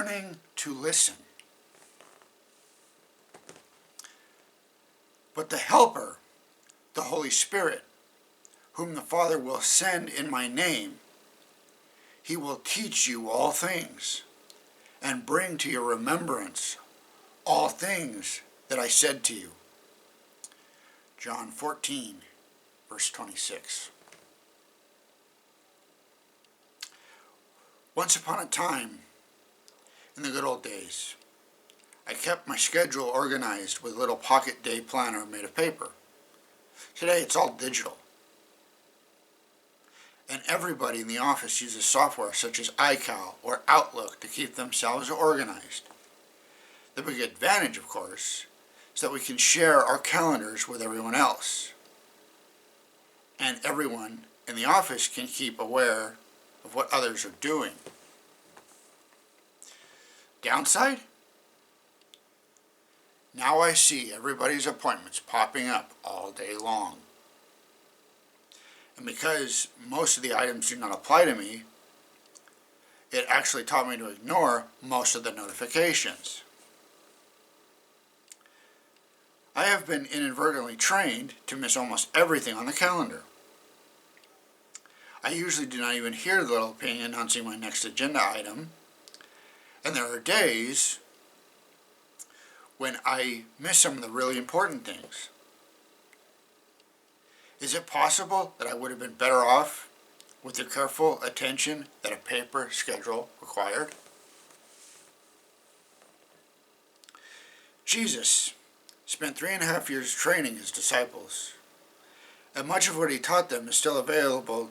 learning to listen. But the Helper, the Holy Spirit, whom the Father will send in my name, he will teach you all things, and bring to your remembrance all things that I said to you. John 14, verse 26. Once upon a time, in the good old days, I kept my schedule organized with a little pocket day planner made of paper. Today it's all digital. And everybody in the office uses software such as iCal or Outlook to keep themselves organized. The big advantage, of course, is that we can share our calendars with everyone else. And everyone in the office can keep aware of what others are doing. Downside? Now I see everybody's appointments popping up all day long. And because most of the items do not apply to me, it actually taught me to ignore most of the notifications. I have been inadvertently trained to miss almost everything on the calendar. I usually do not even hear the little ping announcing my next agenda item, and there are days when I miss some of the really important things. Is it possible that I would have been better off with the careful attention that a paper schedule required? Jesus spent 3.5 years training his disciples, and much of what he taught them is still available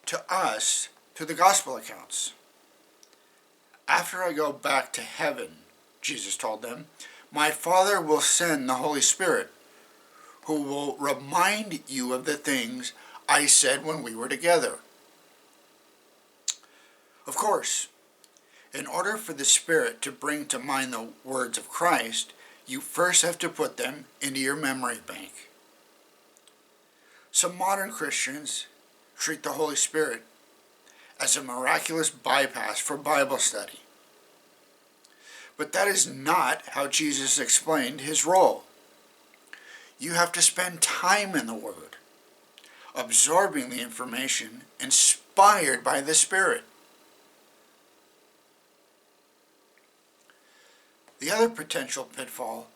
to us through the gospel accounts. After I go back to heaven, Jesus told them, my Father will send the Holy Spirit, who will remind you of the things I said when we were together. Of course, in order for the Spirit to bring to mind the words of Christ, you first have to put them into your memory bank. Some modern Christians treat the Holy Spirit as a miraculous bypass for Bible study. But that is not how Jesus explained his role. You have to spend time in the Word, absorbing the information inspired by the Spirit. The other potential pitfall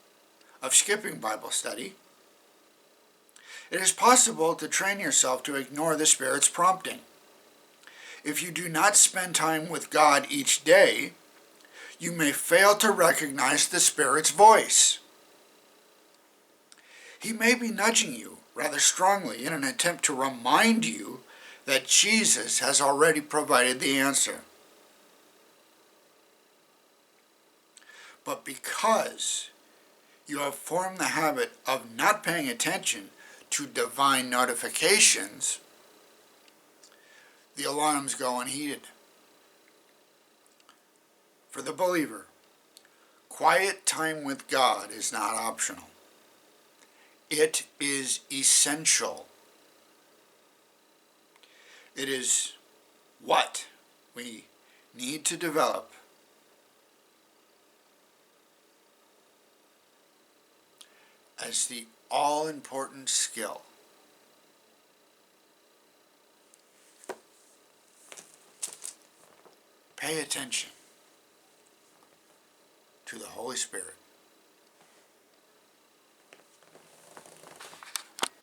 of skipping Bible study: it is possible to train yourself to ignore the Spirit's prompting. If you do not spend time with God each day, you may fail to recognize the Spirit's voice. He may be nudging you rather strongly in an attempt to remind you that Jesus has already provided the answer. But because you have formed the habit of not paying attention to divine notifications, the alarms go unheeded. For the believer, quiet time with God is not optional. It is essential. It is what we need to develop as the all-important skill pay attention to the Holy Spirit.